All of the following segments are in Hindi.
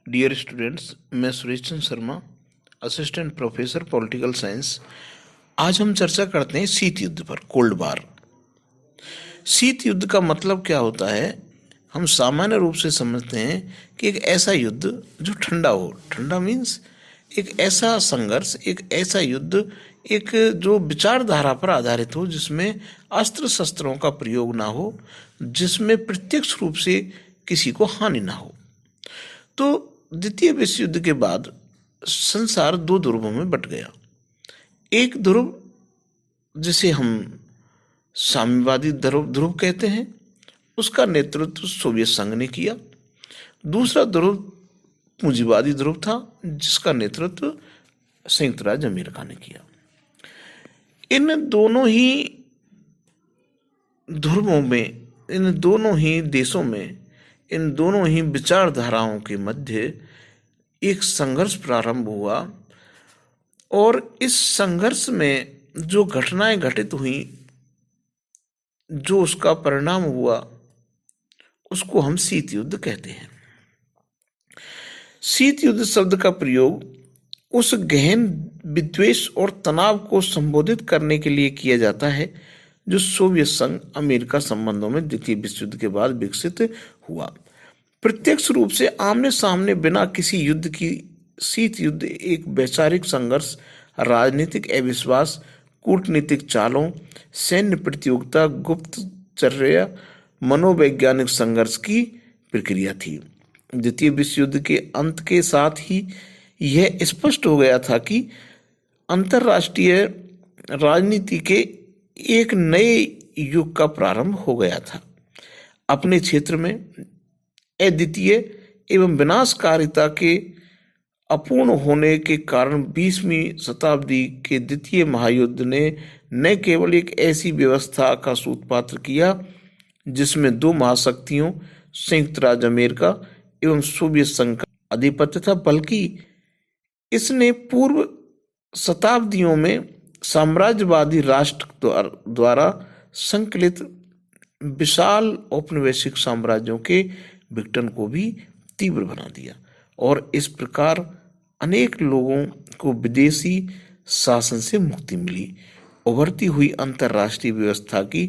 डियर स्टूडेंट्स, मैं Suresh Chandra Sharma, assistant professor political science. आज हम चर्चा करते हैं शीत युद्ध पर, कोल्ड वार। शीत युद्ध का मतलब क्या होता है? हम सामान्य रूप से समझते हैं कि एक ऐसा युद्ध जो ठंडा हो। ठंडा मीन्स एक ऐसा संघर्ष, एक ऐसा युद्ध, एक जो विचारधारा पर आधारित हो, जिसमें अस्त्र शस्त्रों का प्रयोग ना हो, जिसमें प्रत्यक्ष रूप से किसी को हानि ना हो। तो द्वितीय विश्व युद्ध के बाद संसार दो ध्रुवों में बट गया। एक ध्रुव जिसे हम साम्यवादी ध्रुव कहते हैं, उसका नेतृत्व सोवियत संघ ने किया। दूसरा ध्रुव पूंजीवादी ध्रुव था, जिसका नेतृत्व संयुक्त राज्य अमेरिका ने किया। इन दोनों ही ध्रुवों में, इन दोनों ही देशों में, इन दोनों ही विचारधाराओं के मध्य एक संघर्ष प्रारंभ हुआ, और इस संघर्ष में जो घटनाएं घटित हुई, जो उसका परिणाम हुआ, उसको हम शीत युद्ध कहते हैं। शीत युद्ध शब्द का प्रयोग उस गहन विद्वेष और तनाव को संबोधित करने के लिए किया जाता है जो सोवियत संघ अमेरिका संबंधों में द्वितीय विश्व युद्ध के बाद विकसित हुआ। प्रत्यक्ष रूप से आमने सामने बिना किसी युद्ध की शीत युद्ध एक वैचारिक संघर्ष, राजनीतिक अविश्वास, कूटनीतिक चालों, सैन्य प्रतियोगिता, गुप्तचर्या, मनोवैज्ञानिक संघर्ष की प्रक्रिया थी। द्वितीय विश्व युद्ध के अंत के साथ ही यह स्पष्ट हो गया था कि अंतर्राष्ट्रीय राजनीति के एक नए युग का प्रारंभ हो गया था। अपने क्षेत्र में अद्वितीय एवं विनाशकारिता के अपूर्ण होने के कारण 20वीं शताब्दी के द्वितीय महायुद्ध ने न केवल एक ऐसी व्यवस्था का सूत्रपात किया जिसमें दो महाशक्तियों संयुक्त राज्य अमेरिका एवं सोवियत संघ का आधिपत्य था, बल्कि इसने पूर्व शताब्दियों में साम्राज्यवादी राष्ट्र द्वारा संकलित विशाल औपनिवेशिक साम्राज्यों के विघटन को भी तीव्र बना दिया, और इस प्रकार अनेक लोगों को विदेशी शासन से मुक्ति मिली। उभरती हुई अंतर्राष्ट्रीय व्यवस्था की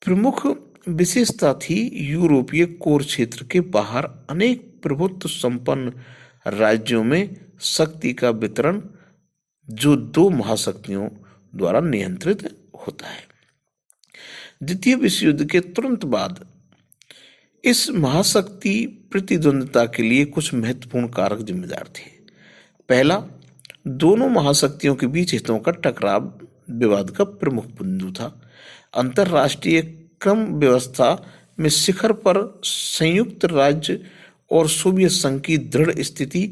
प्रमुख विशेषता थी यूरोपीय कोर क्षेत्र के बाहर अनेक प्रभुत्व संपन्न राज्यों में शक्ति का वितरण, जो दो महाशक्तियों द्वारा नियंत्रित होता है। द्वितीय विश्व युद्ध के तुरंत बाद इस महाशक्ति प्रतिद्वंद्विता के लिए कुछ महत्वपूर्ण कारक जिम्मेदार थे। पहला, दोनों महाशक्तियों के बीच हितों का टकराव विवाद का प्रमुख बिंदु था। अंतर्राष्ट्रीय क्रम व्यवस्था में शिखर पर संयुक्त राज्य और सोवियत संघ की दृढ़ स्थिति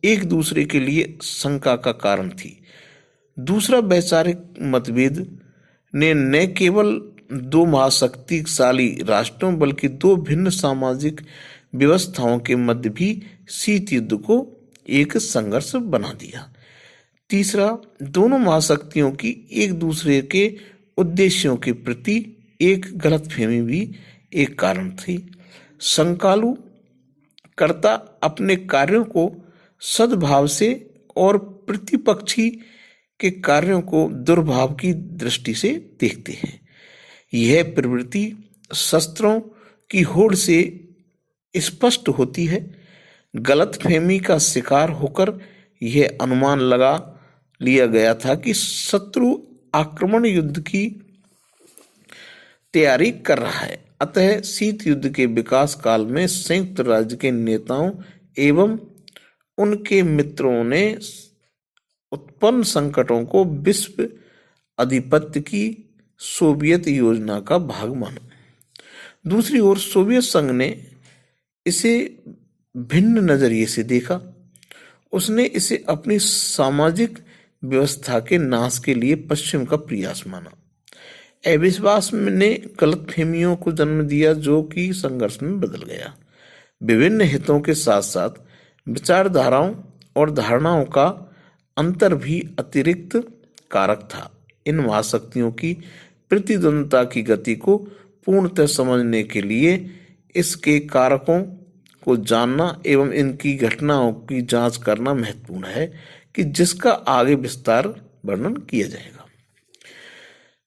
एक दूसरे के लिए शंका का कारण थी। दूसरा, वैचारिक मतभेद ने न केवल दो महाशक्तिशाली राष्ट्रों बल्कि दो भिन्न सामाजिक व्यवस्थाओं के मध्य भी शीत युद्ध को एक संघर्ष बना दिया। तीसरा, दोनों महाशक्तियों की एक दूसरे के उद्देश्यों के प्रति एक गलतफहमी भी एक कारण थी। संकालु कर्ता अपने कार्यों को सद्भाव से और प्रतिपक्षी के कार्यों को दुर्भाव की दृष्टि से देखते हैं। यह प्रवृत्ति शस्त्रों की होड़ से स्पष्ट होती है। गलतफहमी का शिकार होकर यह अनुमान लगा लिया गया था कि शत्रु आक्रमण युद्ध की तैयारी कर रहा है। अतः शीत युद्ध के विकास काल में संयुक्त राज्य के नेताओं एवं उनके मित्रों ने उत्पन्न संकटों को विश्व आधिपत्य की सोवियत योजना का भाग माना। दूसरी ओर सोवियत संघ ने इसे भिन्न नजरिए से देखा। उसने इसे अपनी सामाजिक व्यवस्था के नाश के लिए पश्चिम का प्रयास माना। अविश्वास ने गलतफहमियों को जन्म दिया, जो कि संघर्ष में बदल गया। विभिन्न हितों के साथ साथ विचारधाराओं और धारणाओं का अंतर भी अतिरिक्त कारक था। इन महाशक्तियों की प्रतिद्वंद्विता की गति को पूर्णतः समझने के लिए इसके कारकों को जानना एवं इनकी घटनाओं की जांच करना महत्वपूर्ण है कि जिसका आगे विस्तार वर्णन किया जाएगा।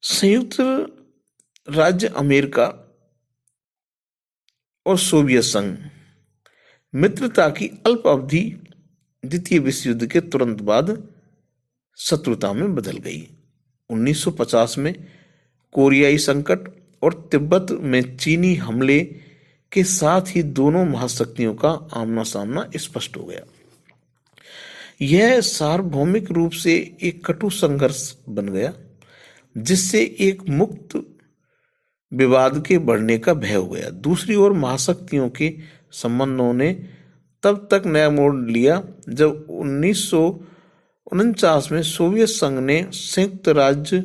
संयुक्त राज्य अमेरिका और सोवियत संघ मित्रता की अल्प अवधि द्वितीय विश्व युद्ध के तुरंत बाद शत्रुता में बदल गई। 1950 में कोरियाई संकट और तिब्बत में चीनी हमले के साथ ही दोनों महाशक्तियों का आमना सामना स्पष्ट हो गया। यह सार्वभौमिक रूप से एक कटु संघर्ष बन गया, जिससे एक मुक्त विवाद के बढ़ने का भय हो गया। दूसरी ओर महाशक्तियों के संबंधों ने तब तक नया मोड़ लिया जब 1949 में सोवियत संघ ने संयुक्त राज्य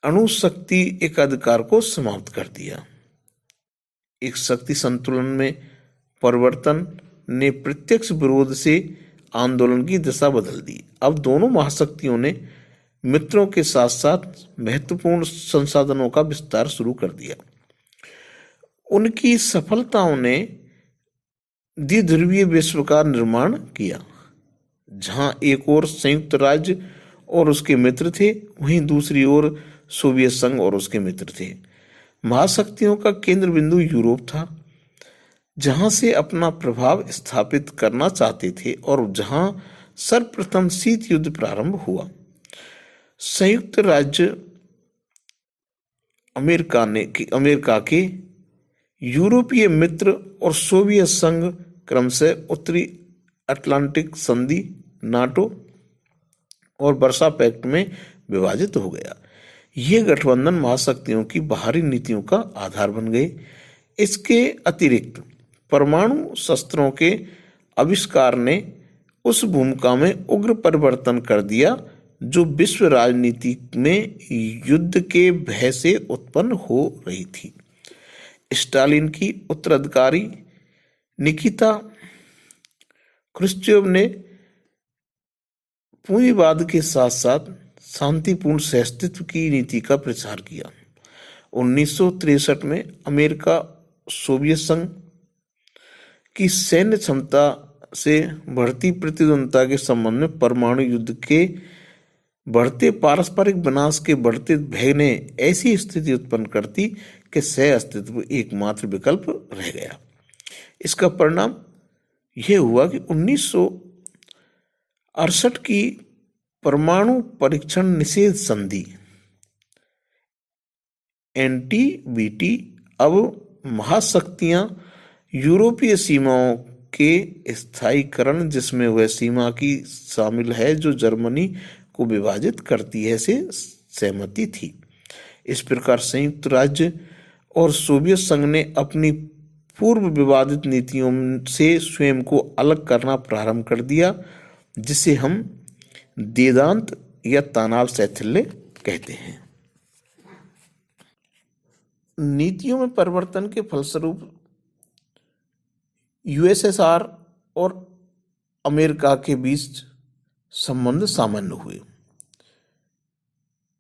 अणुशक्ति एकाधिकार को समाप्त कर दिया। एक शक्ति संतुलन में परिवर्तन ने प्रत्यक्ष विरोध से आंदोलन की दिशा बदल दी। अब दोनों महाशक्तियों ने मित्रों के साथ साथ महत्वपूर्ण संसाधनों का विस्तार शुरू कर दिया। उनकी सफलताओं ने द्विध्रुवीय विश्व का निर्माण किया, जहां एक ओर संयुक्त राज्य और उसके मित्र थे, वहीं दूसरी ओर सोवियत संघ और उसके मित्र थे। महाशक्तियों का केंद्र बिंदु यूरोप था, जहां से अपना प्रभाव स्थापित करना चाहते थे और जहां सर्वप्रथम शीत युद्ध प्रारंभ हुआ। संयुक्त राज्य अमेरिका के यूरोपीय मित्र और सोवियत संघ क्रमशः उत्तरी अटलांटिक संधि, नाटो और वर्सा पैक्ट में विभाजित हो गया। ये गठबंधन महाशक्तियों की बाहरी नीतियों का आधार बन गए। इसके अतिरिक्त परमाणु शस्त्रों के आविष्कार ने उस भूमिका में उग्र परिवर्तन कर दिया जो विश्व राजनीति में युद्ध के भय से उत्पन्न हो रही थी। स्टालिन की उत्तराधिकारी निकिता क्रुश्चेव ने पूंजीवाद के साथ साथ शांतिपूर्ण सहअस्तित्व की नीति का प्रचार किया। 1963 में अमेरिका सोवियत संघ की सैन्य क्षमता से बढ़ती प्रतिद्वंद्विता के संबंध में परमाणु युद्ध के बढ़ते पारस्परिक विनाश के बढ़ते भय ने ऐसी स्थिति उत्पन्न कर दी कि सह अस्तित्व एकमात्र विकल्प रह गया। इसका परिणाम यह हुआ कि 1968 की परमाणु परीक्षण निषेध संधि NPT अब महाशक्तियां यूरोपीय सीमाओं के स्थायीकरण, जिसमें वह सीमा की शामिल है जो जर्मनी को विभाजित करती है, से सहमति थी। इस प्रकार संयुक्त राज्य और सोवियत संघ ने अपनी पूर्व विवादित नीतियों से स्वयं को अलग करना प्रारंभ कर दिया, जिसे हम वेदांत या तनाव शैथिल्य कहते हैं। नीतियों में परिवर्तन के फलस्वरूप USSR और अमेरिका के बीच संबंध सामान्य हुए।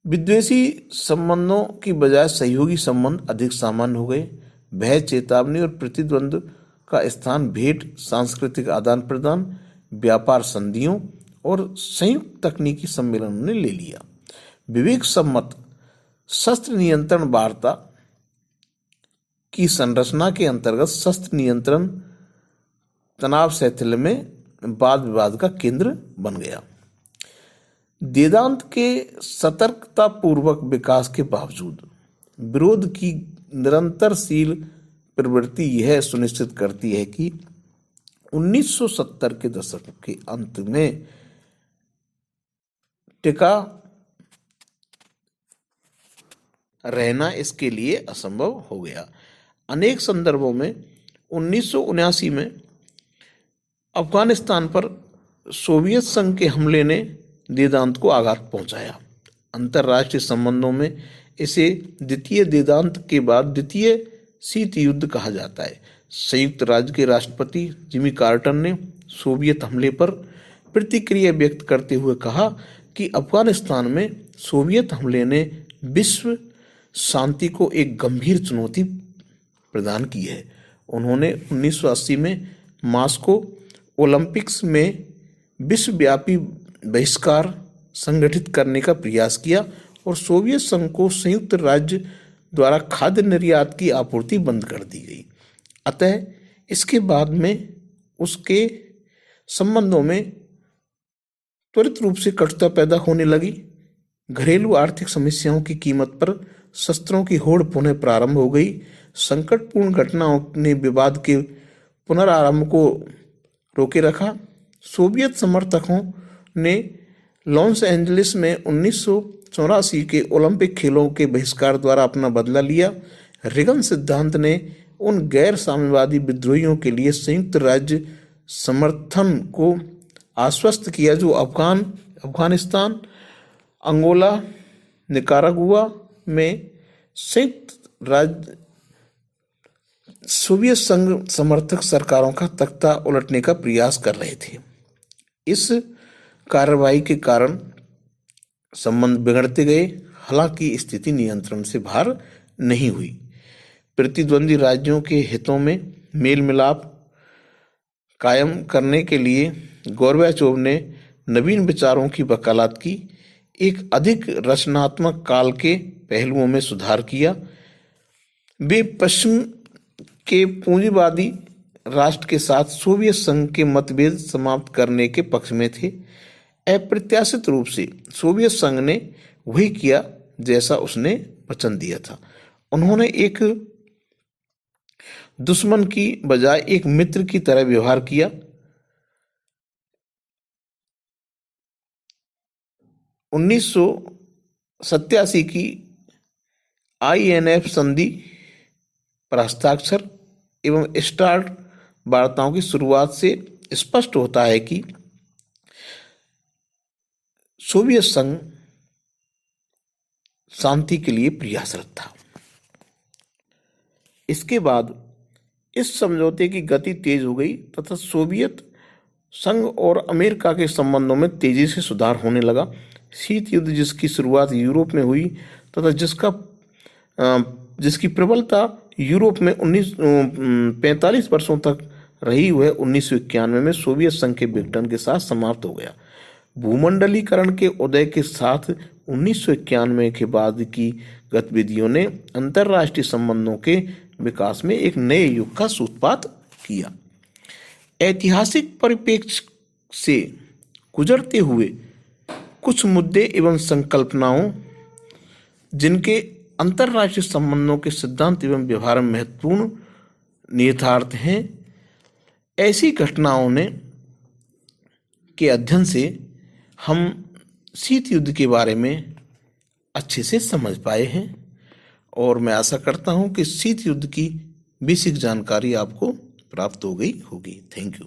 विद्वेषी संबंधों की बजाय सहयोगी संबंध अधिक सामान्य हो गए। भय, चेतावनी और प्रतिद्वंद का स्थान भेंट, सांस्कृतिक आदान प्रदान, व्यापार संधियों और संयुक्त तकनीकी सम्मेलनों ने ले लिया। विवेक सम्मत शस्त्र नियंत्रण वार्ता की संरचना के अंतर्गत शस्त्र नियंत्रण तनाव शैथिल्य में वाद विवाद का केंद्र बन गया। वेदांत के सतर्कता पूर्वक विकास के बावजूद विरोध की निरंतरशील प्रवृत्ति यह सुनिश्चित करती है कि 1970 के दशक के अंत में टिका रहना इसके लिए असंभव हो गया। अनेक संदर्भों में 1979 में अफगानिस्तान पर सोवियत संघ के हमले ने वेदांत को आघात पहुंचाया। अंतर्राष्ट्रीय संबंधों में इसे द्वितीय वेदांत के बाद द्वितीय शीत युद्ध कहा जाता है। संयुक्त राज्य के राष्ट्रपति जिमी कार्टर ने सोवियत हमले पर प्रतिक्रिया व्यक्त करते हुए कहा कि अफगानिस्तान में सोवियत हमले ने विश्व शांति को एक गंभीर चुनौती प्रदान की है उन्होंने 1980 में मॉस्को ओलंपिक्स में विश्वव्यापी बहिष्कार संगठित करने का प्रयास किया और सोवियत संघ को संयुक्त राज्य द्वारा खाद्य निर्यात की आपूर्ति बंद कर दी गई। अतः इसके बाद में उसके संबंधों में त्वरित रूप से कटुता पैदा होने लगी। घरेलू आर्थिक समस्याओं की कीमत पर शस्त्रों की होड़ पुनः प्रारंभ हो गई। संकटपूर्ण घटनाओं ने विवाद के पुनरारंभ को रोके रखा। सोवियत समर्थकों ने लॉस एंजलिस में 1984 के ओलंपिक खेलों के बहिष्कार द्वारा अपना बदला लिया। रिगन सिद्धांत ने उन गैर साम्यवादी विद्रोहियों के लिए संयुक्त राज्य समर्थन को आश्वस्त किया जो अफगानिस्तान, अंगोला, निकारागुआ में संयुक्त राज्य सोवियत संघ समर्थक सरकारों का तख्ता उलटने का प्रयास कर रहे थे। इस कार्रवाई के कारण संबंध बिगड़ते गए। हालांकि स्थिति नियंत्रण से बाहर नहीं हुई। प्रतिद्वंदी राज्यों के हितों में मेल मिलाप कायम करने के लिए गोर्बाचोव ने नवीन विचारों की वकालत की, एक अधिक रचनात्मक काल के पहलुओं में सुधार किया। वे पश्चिम के पूंजीवादी राष्ट्र के साथ सोवियत संघ के मतभेद समाप्त करने के पक्ष में थे। अप्रत्याशित रूप से सोवियत संघ ने वही किया जैसा उसने वचन दिया था। उन्होंने एक दुश्मन की बजाय एक मित्र की तरह व्यवहार किया। 1987 की INF संधि पर हस्ताक्षर एवं स्टार्ट वार्ताओं की शुरुआत से स्पष्ट होता है कि सोवियत संघ शांति के लिए प्रयासरत था। इसके बाद इस समझौते की गति तेज हो गई तथा सोवियत संघ और अमेरिका के संबंधों में तेजी से सुधार होने लगा। शीत युद्ध जिसकी शुरुआत यूरोप में हुई तथा जिसकी प्रबलता यूरोप में 45 वर्षों तक रही, वह 1991 में सोवियत संघ के विघटन के साथ समाप्त हो गया। भूमंडलीकरण के उदय के साथ 1991 के बाद की गतिविधियों ने अंतर्राष्ट्रीय संबंधों के विकास में एक नए युग का सूत्रपात किया। ऐतिहासिक परिप्रेक्ष्य से गुजरते हुए कुछ मुद्दे एवं संकल्पनाओं जिनके अंतर्राष्ट्रीय संबंधों के सिद्धांत एवं व्यवहार में महत्वपूर्ण निहितार्थ हैं, ऐसी घटनाओं ने के अध्ययन से हम शीत युद्ध के बारे में अच्छे से समझ पाए हैं और मैं आशा करता हूं कि शीत युद्ध की बेसिक जानकारी आपको प्राप्त हो गई होगी। Thank you.